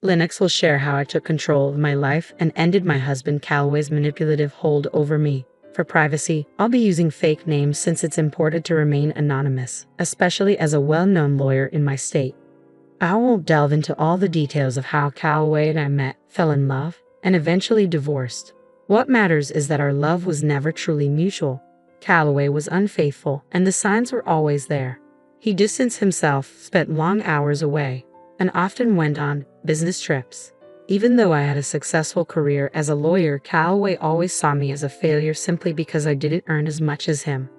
Lennox will share how I took control of my life and ended my husband Calloway's manipulative hold over me. For privacy, I'll be using fake names since it's important to remain anonymous, especially as a well-known lawyer in my state. I won't delve into all the details of how Calloway and I met, fell in love, and eventually divorced. What matters is that our love was never truly mutual. Calloway was unfaithful, and the signs were always there. He distanced himself, spent long hours away, and often went on business trips. Even though I had a successful career as a lawyer, Calloway always saw me as a failure simply because I didn't earn as much as him.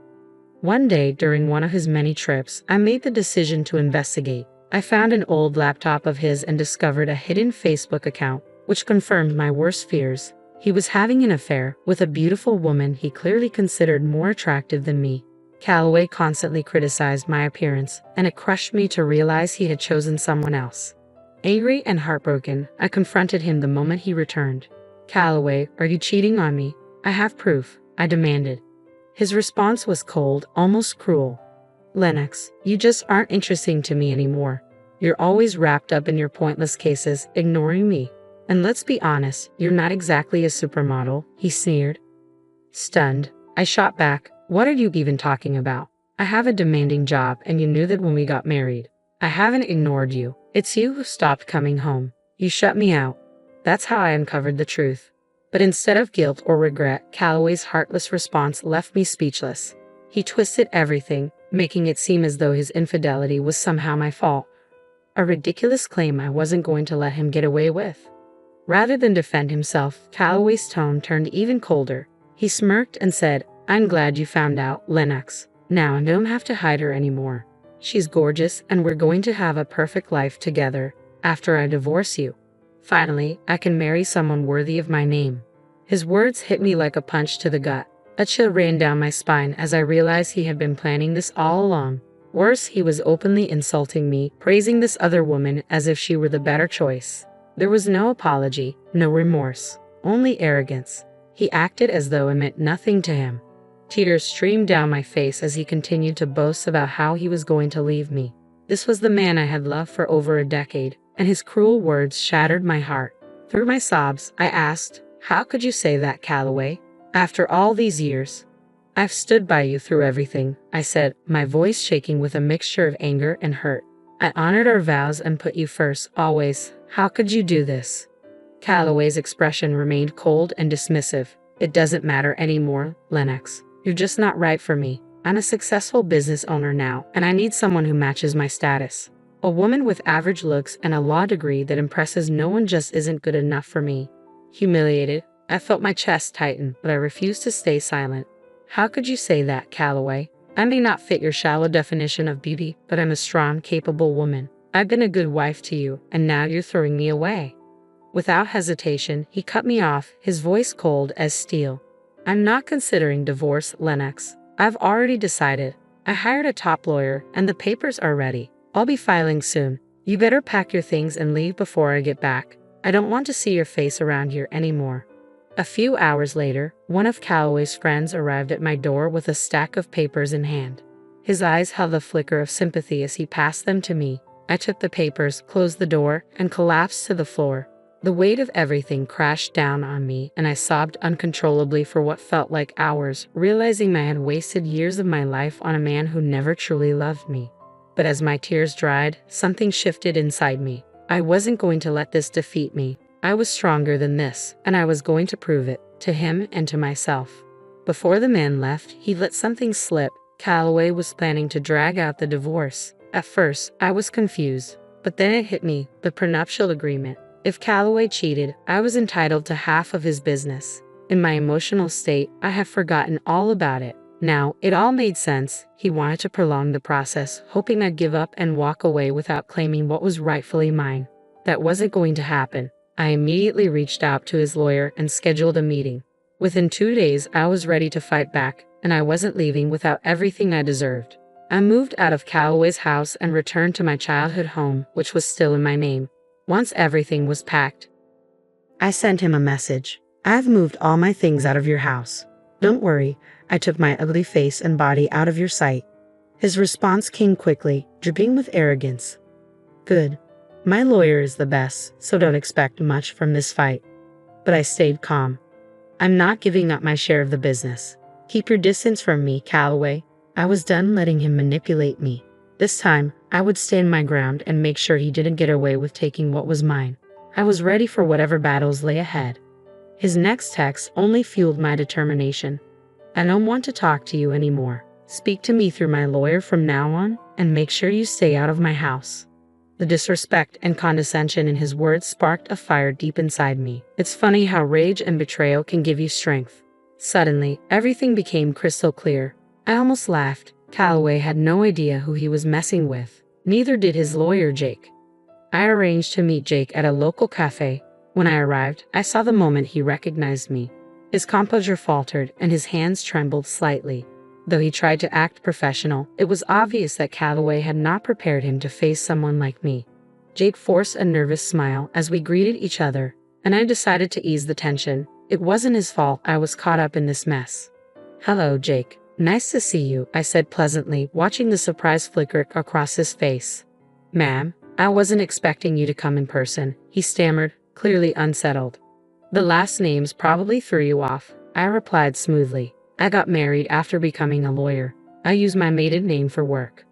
One day, during one of his many trips, I made the decision to investigate. I found an old laptop of his and discovered a hidden Facebook account, which confirmed my worst fears. He was having an affair with a beautiful woman he clearly considered more attractive than me. Calloway constantly criticized my appearance, and it crushed me to realize he had chosen someone else. Angry and heartbroken, I confronted him the moment he returned. "Calloway, are you cheating on me? I have proof," I demanded. His response was cold, almost cruel. "Lennox, you just aren't interesting to me anymore. You're always wrapped up in your pointless cases, ignoring me. And let's be honest, you're not exactly a supermodel," he sneered. Stunned, I shot back, "What are you even talking about? I have a demanding job and you knew that when we got married. I haven't ignored you. It's you who stopped coming home. You shut me out." That's how I uncovered the truth. But instead of guilt or regret, Calloway's heartless response left me speechless. He twisted everything, making it seem as though his infidelity was somehow my fault. A ridiculous claim I wasn't going to let him get away with. Rather than defend himself, Calloway's tone turned even colder. He smirked and said, "I'm glad you found out, Lennox. Now I don't have to hide her anymore. She's gorgeous and we're going to have a perfect life together after I divorce you. Finally, I can marry someone worthy of my name." His words hit me like a punch to the gut. A chill ran down my spine as I realized he had been planning this all along. Worse, he was openly insulting me, praising this other woman as if she were the better choice. There was no apology, no remorse, only arrogance. He acted as though it meant nothing to him. Tears streamed down my face as he continued to boast about how he was going to leave me. This was the man I had loved for over a decade, and his cruel words shattered my heart. Through my sobs, I asked, "How could you say that, Calloway? After all these years?" "I've stood by you through everything," I said, my voice shaking with a mixture of anger and hurt. "I honored our vows and put you first, always. How could you do this?" Calloway's expression remained cold and dismissive. "It doesn't matter anymore, Lennox. You're just not right for me. I'm a successful business owner now, and I need someone who matches my status. A woman with average looks and a law degree that impresses no one just isn't good enough for me." Humiliated, I felt my chest tighten, but I refused to stay silent. "How could you say that, Calloway? I may not fit your shallow definition of beauty, but I'm a strong, capable woman. I've been a good wife to you, and now you're throwing me away." Without hesitation, he cut me off, his voice cold as steel. "I'm not considering divorce, Lennox. I've already decided. I hired a top lawyer, and the papers are ready. I'll be filing soon. You better pack your things and leave before I get back. I don't want to see your face around here anymore." A few hours later, one of Calloway's friends arrived at my door with a stack of papers in hand. His eyes held a flicker of sympathy as he passed them to me. I took the papers, closed the door, and collapsed to the floor. The weight of everything crashed down on me, and I sobbed uncontrollably for what felt like hours, realizing I had wasted years of my life on a man who never truly loved me. But as my tears dried, something shifted inside me. I wasn't going to let this defeat me. I was stronger than this, and I was going to prove it, to him and to myself. Before the man left, he let something slip. Calloway was planning to drag out the divorce. At first, I was confused, but then it hit me, the prenuptial agreement. If Calloway cheated, I was entitled to half of his business. In my emotional state, I had forgotten all about it. Now, it all made sense. He wanted to prolong the process, hoping I'd give up and walk away without claiming what was rightfully mine. That wasn't going to happen. I immediately reached out to his lawyer and scheduled a meeting. Within 2 days, I was ready to fight back, and I wasn't leaving without everything I deserved. I moved out of Calloway's house and returned to my childhood home, which was still in my name. Once everything was packed, I sent him a message. "I've moved all my things out of your house. Don't worry, I took my ugly face and body out of your sight." His response came quickly, dripping with arrogance. "Good. My lawyer is the best, so don't expect much from this fight. But I stayed calm. I'm not giving up my share of the business. Keep your distance from me, Calloway. I was done letting him manipulate me. This time, I would stand my ground and make sure he didn't get away with taking what was mine. I was ready for whatever battles lay ahead. His next text only fueled my determination. I don't want to talk to you anymore. Speak to me through my lawyer from now on, and make sure you stay out of my house. The disrespect and condescension in his words sparked a fire deep inside me. It's funny how rage and betrayal can give you strength. Suddenly, everything became crystal clear. I almost laughed. Calloway had no idea who he was messing with. Neither did his lawyer, Jake. I arranged to meet Jake at a local cafe. When I arrived, I saw the moment he recognized me. His composure faltered and his hands trembled slightly. Though he tried to act professional, it was obvious that Calloway had not prepared him to face someone like me. Jake forced a nervous smile as we greeted each other, and I decided to ease the tension. It wasn't his fault I was caught up in this mess. "Hello, Jake. Nice to see you," I said pleasantly, watching the surprise flicker across his face. "Ma'am, I wasn't expecting you to come in person," he stammered, clearly unsettled. "The last names probably threw you off," I replied smoothly. "I got married after becoming a lawyer. I use my maiden name for work."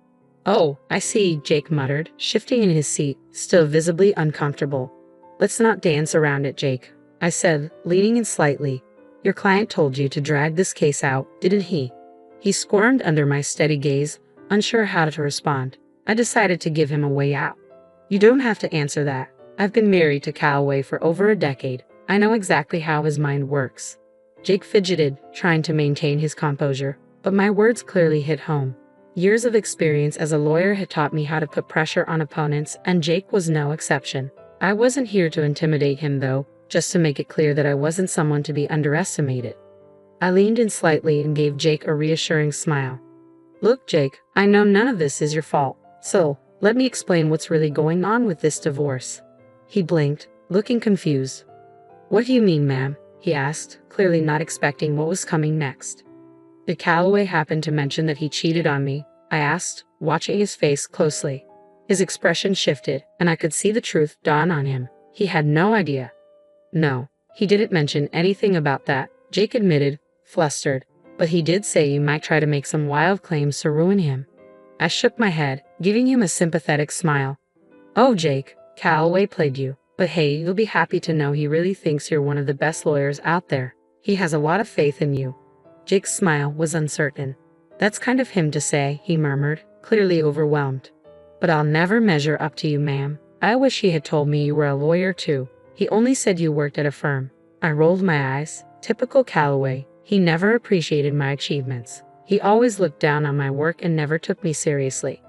"Oh, I see," Jake muttered, shifting in his seat, still visibly uncomfortable. "Let's not dance around it, Jake," I said, leaning in slightly. "Your client told you to drag this case out, didn't he?" He squirmed under my steady gaze, unsure how to respond. I decided to give him a way out. "You don't have to answer that. I've been married to Calloway for over a decade. I know exactly how his mind works." Jake fidgeted, trying to maintain his composure, but my words clearly hit home. Years of experience as a lawyer had taught me how to put pressure on opponents, and Jake was no exception. I wasn't here to intimidate him, though, just to make it clear that I wasn't someone to be underestimated. I leaned in slightly and gave Jake a reassuring smile. "Look, Jake, I know none of this is your fault, so let me explain what's really going on with this divorce." He blinked, looking confused. "What do you mean, ma'am?" he asked, clearly not expecting what was coming next. "Did Calloway happen to mention that he cheated on me?" I asked, watching his face closely. His expression shifted, and I could see the truth dawn on him. He had no idea. "No, he didn't mention anything about that," Jake admitted, flustered. "But he did say you might try to make some wild claims to ruin him." I shook my head, giving him a sympathetic smile. "Oh, Jake, Calloway played you. But hey, you'll be happy to know he really thinks you're one of the best lawyers out there. He has a lot of faith in you." Jake's smile was uncertain. "That's kind of him to say," he murmured, clearly overwhelmed. "But I'll never measure up to you, ma'am. I wish he had told me you were a lawyer too. He only said you worked at a firm." I rolled my eyes. Typical Calloway. He never appreciated my achievements. He always looked down on my work and never took me seriously.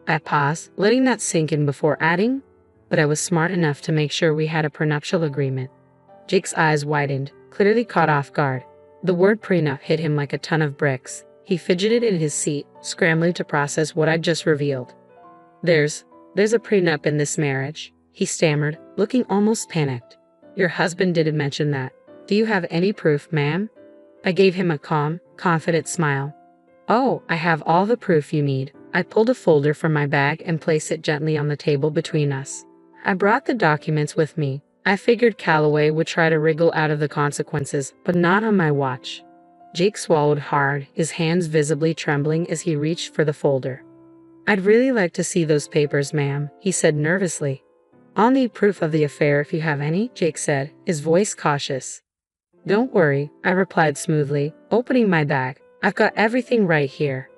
I paused, letting that sink in before adding, "But I was smart enough to make sure we had a prenuptial agreement." Jake's eyes widened, clearly caught off guard. The word prenup hit him like a ton of bricks. He fidgeted in his seat, scrambling to process what I'd just revealed. There's a prenup in this marriage," he stammered, looking almost panicked. "Your husband didn't mention that. Do you have any proof, ma'am?" I gave him a calm, confident smile. "Oh, I have all the proof you need." I pulled a folder from my bag and placed it gently on the table between us. I brought the documents with me. I figured Calloway would try to wriggle out of the consequences, but not on my watch. Jake swallowed hard, his hands visibly trembling as he reached for the folder. "I'd really like to see those papers, ma'am," he said nervously. "I'll need proof of the affair if you have any," Jake said, his voice cautious. "Don't worry," I replied smoothly, opening my bag. "I've got everything right here."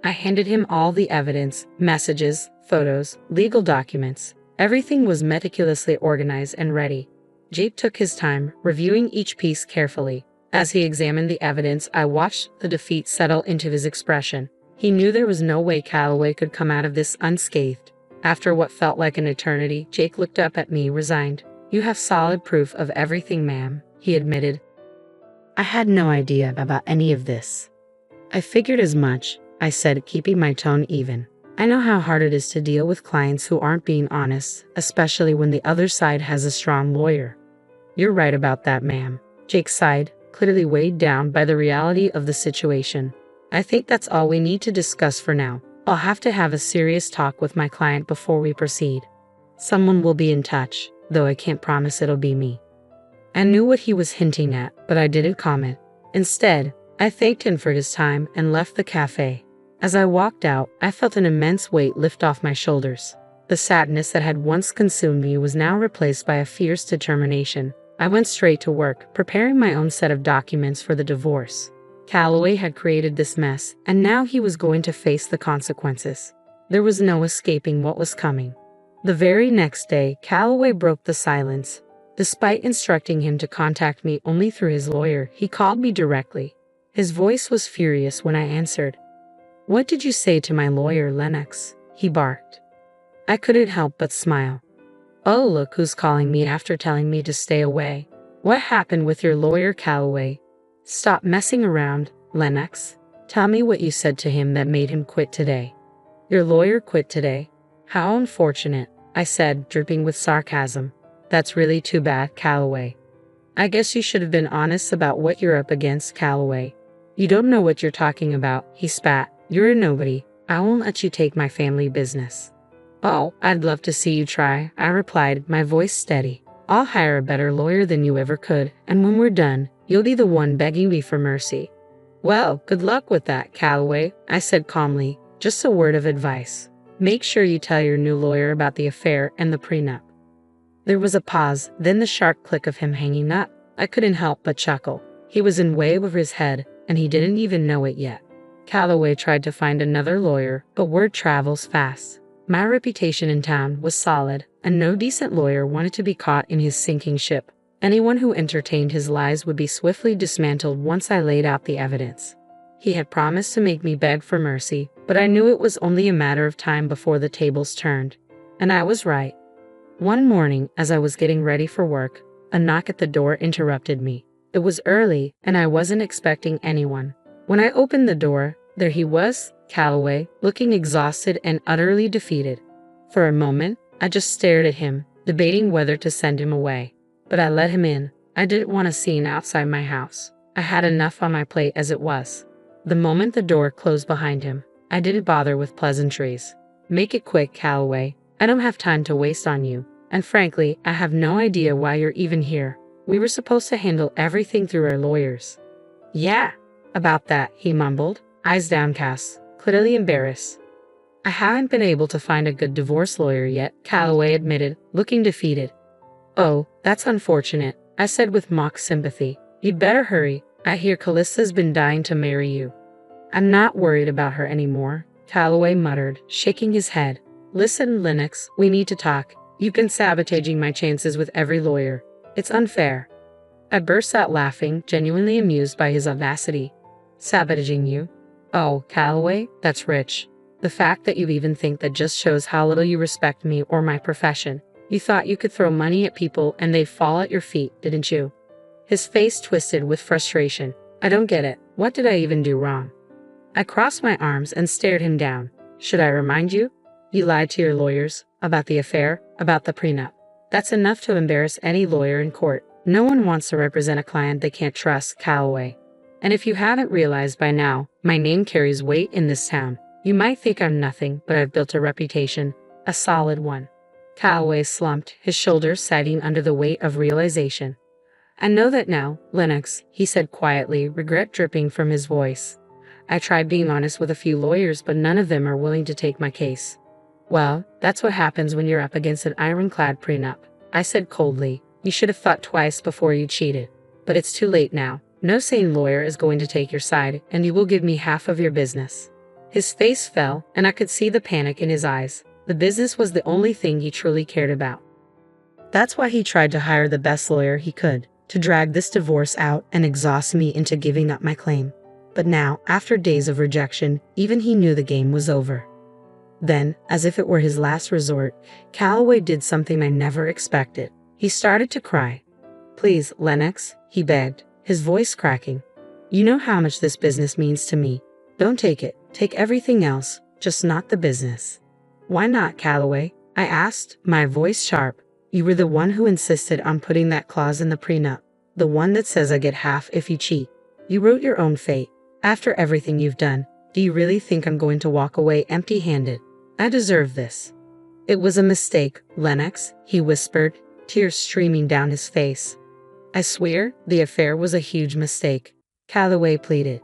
I handed him all the evidence, messages, photos, legal documents. Everything was meticulously organized and ready. Jake took his time, reviewing each piece carefully. As he examined the evidence, I watched the defeat settle into his expression. He knew there was no way Calloway could come out of this unscathed. After what felt like an eternity, Jake looked up at me, resigned. "You have solid proof of everything, ma'am," he admitted. I had no idea about any of this. "I figured as much," I said, keeping my tone even. "I know how hard it is to deal with clients who aren't being honest, especially when the other side has a strong lawyer." "You're right about that, ma'am," Jake sighed, clearly weighed down by the reality of the situation. "I think that's all we need to discuss for now. I'll have to have a serious talk with my client before we proceed." Someone will be in touch, though I can't promise it'll be me. I knew what he was hinting at, but I didn't comment. Instead, I thanked him for his time and left the cafe. As I walked out, I felt an immense weight lift off my shoulders. The sadness that had once consumed me was now replaced by a fierce determination. I went straight to work, preparing my own set of documents for the divorce. Calloway had created this mess, and now he was going to face the consequences. There was no escaping what was coming. The very next day, Calloway broke the silence. Despite instructing him to contact me only through his lawyer, he called me directly. His voice was furious when I answered. "What did you say to my lawyer, Lennox?" he barked. I couldn't help but smile. "Oh, look who's calling me after telling me to stay away. What happened with your lawyer, Calloway? Stop messing around, Lennox. Tell me what you said to him that made him quit today." "Your lawyer quit today? How unfortunate," I said, dripping with sarcasm. "That's really too bad, Calloway. I guess you should have been honest about what you're up against, Calloway." "You don't know what you're talking about," he spat. "You're a nobody. I won't let you take my family business." "Oh, I'd love to see you try," I replied, my voice steady. "I'll hire a better lawyer than you ever could, and when we're done, you'll be the one begging me for mercy." "Well, good luck with that, Calloway," I said calmly. "Just a word of advice. Make sure you tell your new lawyer about the affair and the prenup." There was a pause, then the sharp click of him hanging up. I couldn't help but chuckle. He was in way over his head, and he didn't even know it yet. Calloway tried to find another lawyer, but word travels fast. My reputation in town was solid, and no decent lawyer wanted to be caught in his sinking ship. Anyone who entertained his lies would be swiftly dismantled once I laid out the evidence. He had promised to make me beg for mercy, but I knew it was only a matter of time before the tables turned. And I was right. One morning, as I was getting ready for work, a knock at the door interrupted me. It was early, and I wasn't expecting anyone. When I opened the door, there he was, Calloway, looking exhausted and utterly defeated. For a moment, I just stared at him, debating whether to send him away. But I let him in. I didn't want a scene outside my house. I had enough on my plate as it was. The moment the door closed behind him, I didn't bother with pleasantries. "Make it quick, Calloway. I don't have time to waste on you. And frankly, I have no idea why you're even here. We were supposed to handle everything through our lawyers." "Yeah, about that," he mumbled, eyes downcast, clearly embarrassed. "I haven't been able to find a good divorce lawyer yet," Calloway admitted, looking defeated. "Oh, that's unfortunate," I said with mock sympathy. "You'd better hurry. I hear Callista's been dying to marry you." "I'm not worried about her anymore," Calloway muttered, shaking his head. "Listen, Lennox, we need to talk. You've been sabotaging my chances with every lawyer. It's unfair." I burst out laughing, genuinely amused by his audacity. "Sabotaging you? Oh, Calloway, that's rich. The fact that you even think that just shows how little you respect me or my profession. You thought you could throw money at people and they'd fall at your feet, didn't you?" His face twisted with frustration. "I don't get it. What did I even do wrong?" I crossed my arms and stared him down. "Should I remind you? You lied to your lawyers about the affair, about the prenup. That's enough to embarrass any lawyer in court. No one wants to represent a client they can't trust, Calloway. And if you haven't realized by now, my name carries weight in this town. You might think I'm nothing, but I've built a reputation, a solid one." Calloway slumped, his shoulders sagging under the weight of realization. "I know that now, Lennox," he said quietly, regret dripping from his voice. "I tried being honest with a few lawyers, but none of them are willing to take my case." "Well, that's what happens when you're up against an ironclad prenup," I said coldly. "You should have thought twice before you cheated. But it's too late now. No sane lawyer is going to take your side, and you will give me half of your business." His face fell, and I could see the panic in his eyes. The business was the only thing he truly cared about. That's why he tried to hire the best lawyer he could, to drag this divorce out and exhaust me into giving up my claim. But now, after days of rejection, even he knew the game was over. Then, as if it were his last resort, Calloway did something I never expected. He started to cry. "Please, Lennox," he begged, his voice cracking. "You know how much this business means to me. Don't take it. Take everything else, just not the business." "Why not, Calloway?" I asked, my voice sharp. "You were the one who insisted on putting that clause in the prenup, the one that says I get half if you cheat. You wrote your own fate. After everything you've done, do you really think I'm going to walk away empty-handed? I deserve this." It was a mistake, Lennox, he whispered, tears streaming down his face. I swear, the affair was a huge mistake, Calloway pleaded.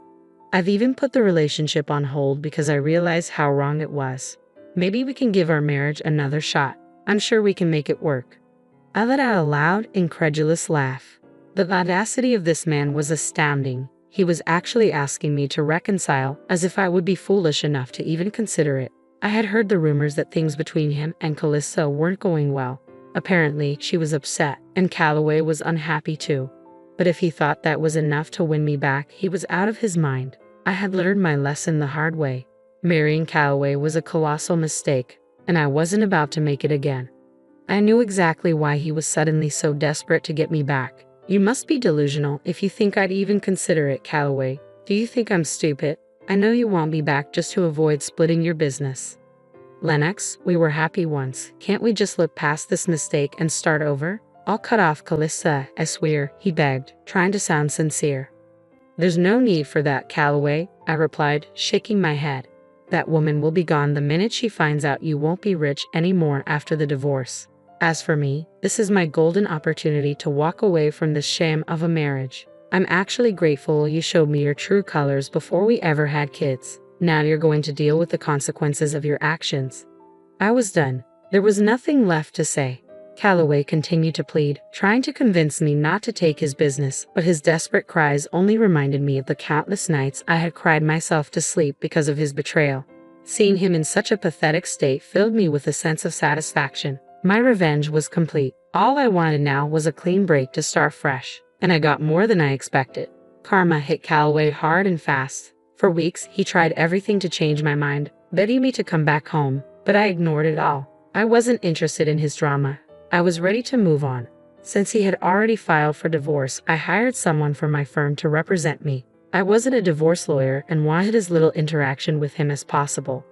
I've even put the relationship on hold because I realized how wrong it was. Maybe we can give our marriage another shot. I'm sure we can make it work. I let out a loud, incredulous laugh. The audacity of this man was astounding. He was actually asking me to reconcile, as if I would be foolish enough to even consider it. I had heard the rumors that things between him and Calista weren't going well. Apparently, she was upset, and Calloway was unhappy too. But if he thought that was enough to win me back, he was out of his mind. I had learned my lesson the hard way. Marrying Calloway was a colossal mistake, and I wasn't about to make it again. I knew exactly why he was suddenly so desperate to get me back. You must be delusional if you think I'd even consider it, Calloway. Do you think I'm stupid? I know you want me back just to avoid splitting your business. Lennox, we were happy once. Can't we just look past this mistake and start over? I'll cut off Calista, I swear, he begged, trying to sound sincere. There's no need for that, Calloway, I replied, shaking my head. That woman will be gone the minute she finds out you won't be rich anymore after the divorce. As for me, this is my golden opportunity to walk away from this sham of a marriage. I'm actually grateful you showed me your true colors before we ever had kids. Now you're going to deal with the consequences of your actions. I was done. There was nothing left to say. Calloway continued to plead, trying to convince me not to take his business, but his desperate cries only reminded me of the countless nights I had cried myself to sleep because of his betrayal. Seeing him in such a pathetic state filled me with a sense of satisfaction. My revenge was complete. All I wanted now was a clean break to start fresh, and I got more than I expected. Karma hit Calloway hard and fast. For weeks, he tried everything to change my mind, begging me to come back home, but I ignored it all. I wasn't interested in his drama. I was ready to move on. Since he had already filed for divorce, I hired someone from my firm to represent me. I wasn't a divorce lawyer and wanted as little interaction with him as possible.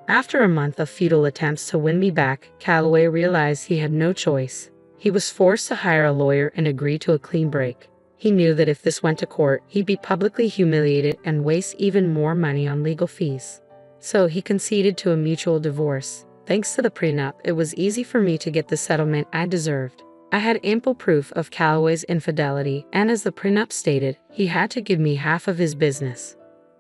After a month of futile attempts to win me back, Calloway realized he had no choice. He was forced to hire a lawyer and agree to a clean break. He knew that if this went to court, he'd be publicly humiliated and waste even more money on legal fees. So he conceded to a mutual divorce. Thanks to the prenup, it was easy for me to get the settlement I deserved. I had ample proof of Calloway's infidelity, and as the prenup stated, he had to give me half of his business.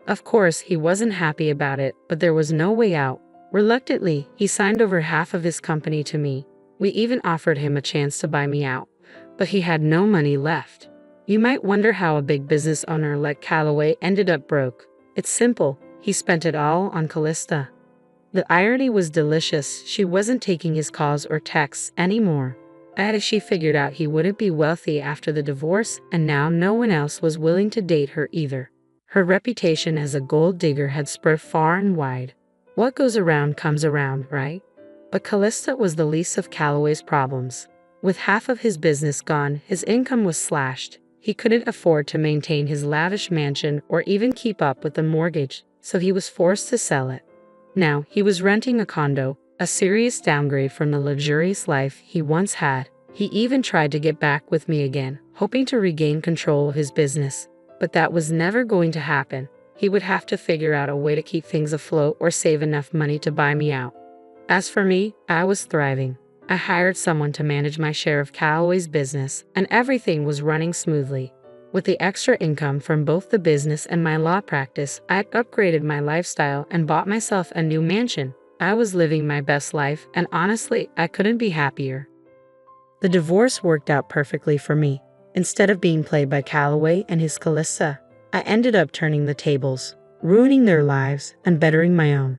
Of course, he wasn't happy about it, but there was no way out. Reluctantly, he signed over half of his company to me. We even offered him a chance to buy me out, but he had no money left. You might wonder how a big business owner like Calloway ended up broke. It's simple. He spent it all on Calista. The irony was delicious. She wasn't taking his calls or texts anymore. As she figured out he wouldn't be wealthy after the divorce, and now no one else was willing to date her either. Her reputation as a gold digger had spread far and wide. What goes around comes around, right? But Calista was the least of Calloway's problems. With half of his business gone, his income was slashed. He couldn't afford to maintain his lavish mansion or even keep up with the mortgage, so he was forced to sell it. Now, he was renting a condo, a serious downgrade from the luxurious life he once had. He even tried to get back with me again, hoping to regain control of his business. But that was never going to happen. He would have to figure out a way to keep things afloat or save enough money to buy me out. As for me, I was thriving. I hired someone to manage my share of Calloway's business, and everything was running smoothly. With the extra income from both the business and my law practice, I upgraded my lifestyle and bought myself a new mansion. I was living my best life, and honestly, I couldn't be happier. The divorce worked out perfectly for me. Instead of being played by Calloway and his Calista, I ended up turning the tables, ruining their lives and bettering my own.